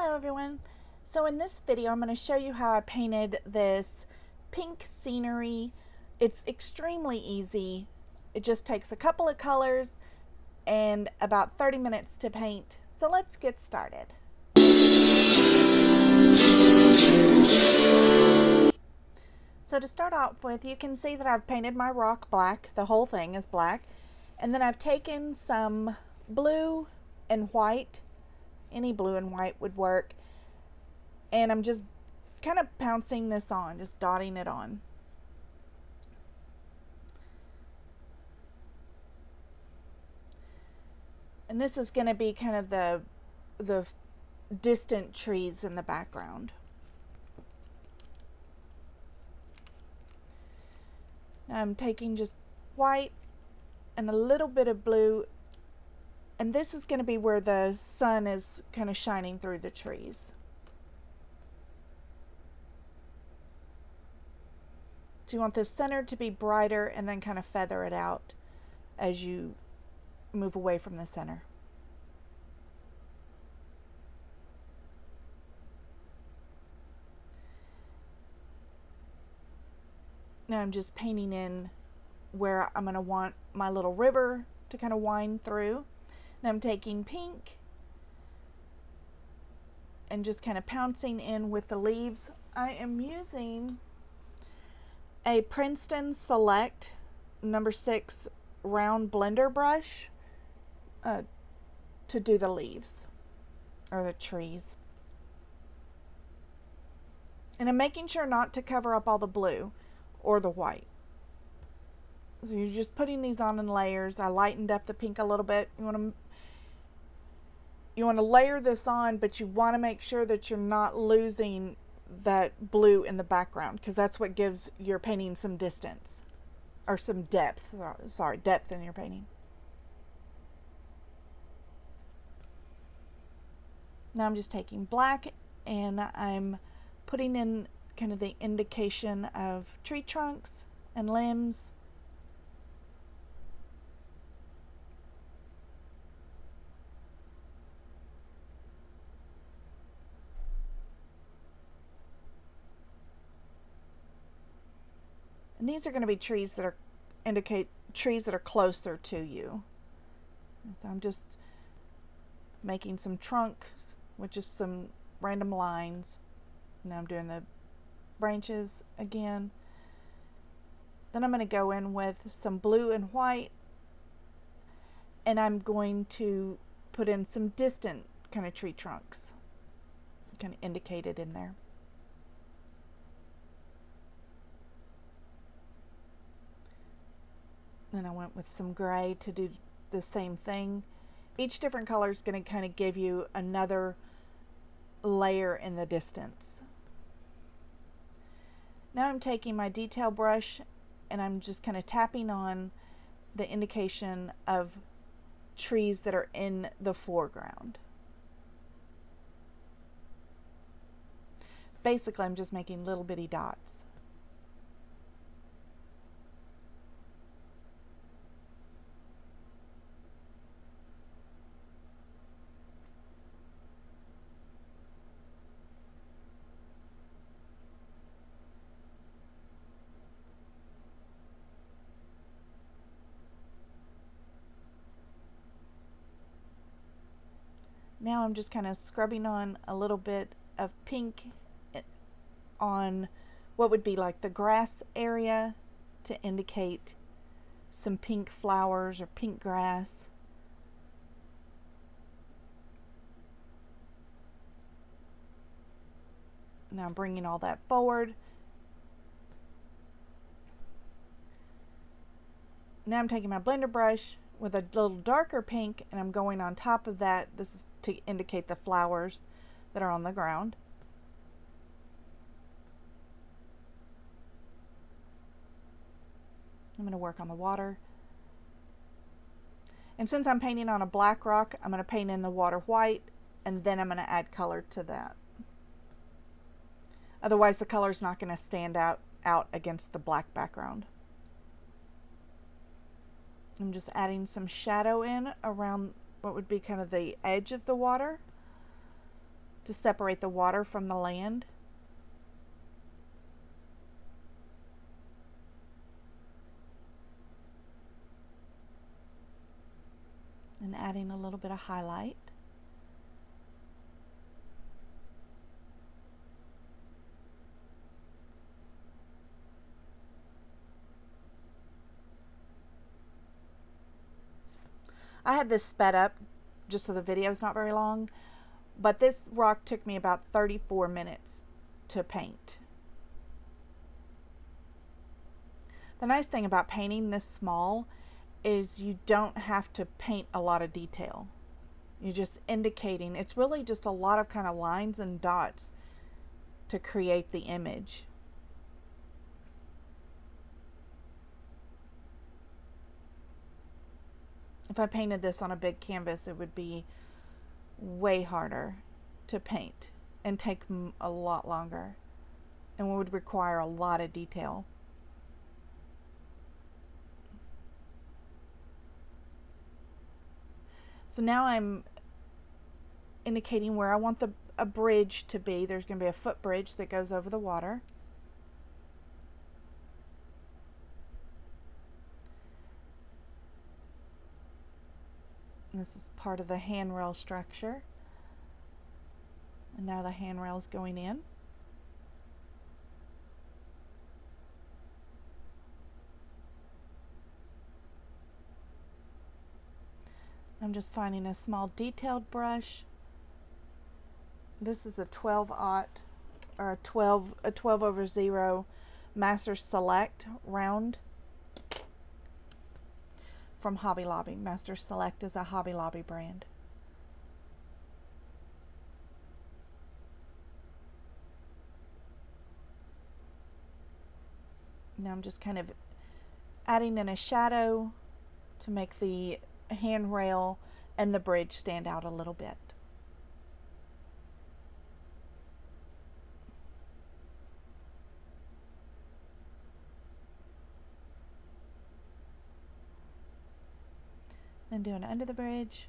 Hello everyone. So in this video I'm going to show you how I painted this pink scenery. It's extremely easy. It just takes a couple of colors and about 30 minutes to paint. So let's get started. So to start off with, you can see that I've painted my rock black. The whole thing is black. And then I've taken some blue and white. Any blue and white would work. And I'm just kind of pouncing this on, just dotting it on. And this is going to be kind of the distant trees in the background. Now I'm taking just white and a little bit of blue, and this is going to be where the sun is kind of shining through the trees. So you want the center to be brighter and then kind of feather it out as you move away from the center. Now I'm just painting in where I'm going to want my little river to kind of wind through. Now I'm taking pink and just kind of pouncing in with the leaves. I am using a Princeton Select number 6 round blender brush to do the leaves or the trees. And I'm making sure not to cover up all the blue or the white. So you're just putting these on in layers. I lightened up the pink a little bit. You want to layer this on, but you want to make sure that you're not losing that blue in the background, because that's what gives your painting some distance or some depth. Sorry, depth in your painting. Now I'm just taking black and I'm putting in kind of the indication of tree trunks and limbs. And these are going to be trees that indicate trees that are closer to you. And so I'm just making some trunks, which is some random lines. Now I'm doing the branches again. Then I'm going to go in with some blue and white, and I'm going to put in some distant kind of tree trunks, kind of indicated in there. And I went with some gray to do the same thing. Each different color is going to kind of give you another layer in the distance. Now I'm taking my detail brush and I'm just kind of tapping on the indication of trees that are in the foreground. Basically, I'm just making little bitty dots. Now I'm just kind of scrubbing on a little bit of pink on what would be like the grass area to indicate some pink flowers or pink grass. Now I'm bringing all that forward. Now I'm taking my blender brush with a little darker pink and I'm going on top of that. This is to indicate the flowers that are on the ground. I'm going to work on the water. And since I'm painting on a black rock, I'm going to paint in the water white, and then I'm going to add color to that. Otherwise the color is not going to stand out against the black background. I'm just adding some shadow in around what would be kind of the edge of the water. to separate the water from the land. And adding a little bit of highlight. I had this sped up just so the video is not very long, but this rock took me about 34 minutes to paint. The nice thing about painting this small is you don't have to paint a lot of detail. You're just indicating, it's really just a lot of kind of lines and dots to create the image. If I painted this on a big canvas, it would be way harder to paint and take a lot longer and would require a lot of detail. So now I'm indicating where I want a bridge to be. There's going to be a footbridge that goes over the water. This is part of the handrail structure. And now the handrail is going in. I'm just finding a small detailed brush. This is a 12-aught or a 12/0 Master Select round from Hobby Lobby. Master Select is a Hobby Lobby brand. Now I'm just kind of adding in a shadow to make the handrail and the bridge stand out a little bit. Then doing under the bridge.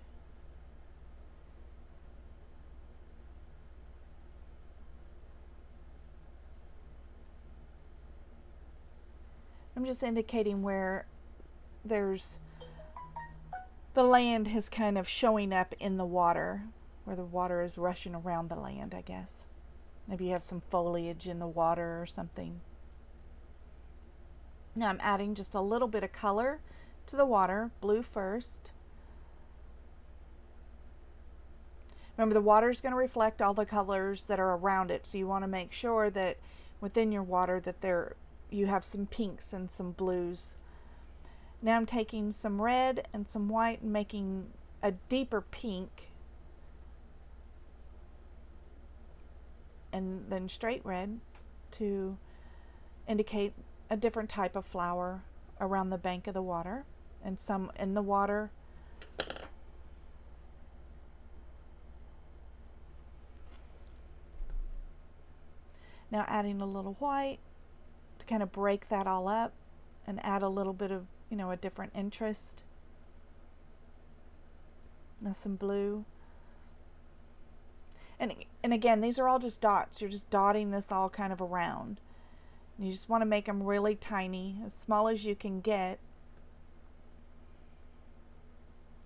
I'm just indicating where there's the land is kind of showing up in the water, where the water is rushing around the land, I guess. Maybe you have some foliage in the water or something. Now I'm adding just a little bit of color to the water, blue first. Remember, the water is going to reflect all the colors that are around it, so you want to make sure that within your water that you have some pinks and some blues. Now I'm taking some red and some white and making a deeper pink, and then straight red to indicate a different type of flower around the bank of the water, and some in the water. Now adding a little white to kind of break that all up and add a little bit of, a different interest. Now some blue. And again, these are all just dots. You're just dotting this all kind of around. You just want to make them really tiny, as small as you can get.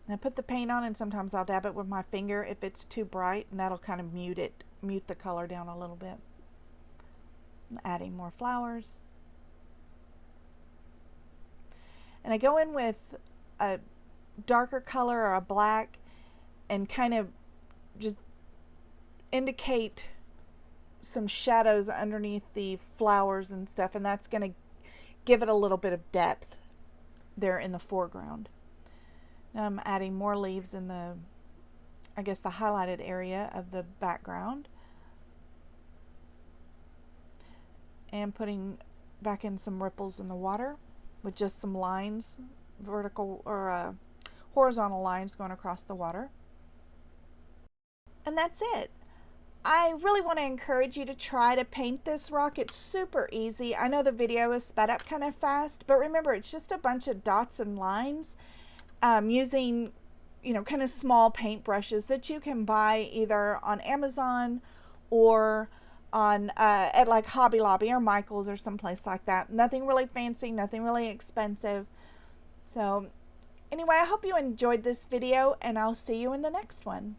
And I put the paint on, and sometimes I'll dab it with my finger if it's too bright, and that'll kind of mute the color down a little bit. I'm adding more flowers. And I go in with a darker color or a black and kind of just indicate some shadows underneath the flowers and stuff, and that's going to give it a little bit of depth there in the foreground. Now I'm adding more leaves in the highlighted area of the background, and putting back in some ripples in the water with just some lines, vertical or horizontal lines going across the water. And that's it. I really want to encourage you to try to paint this rock. It's super easy. I know the video is sped up kind of fast, but remember, it's just a bunch of dots and lines using you know, kind of small paint brushes that you can buy either on Amazon or on at like Hobby Lobby or Michael's or someplace like that. Nothing really fancy, nothing really expensive. So anyway, I hope you enjoyed this video, and I'll see you in the next one.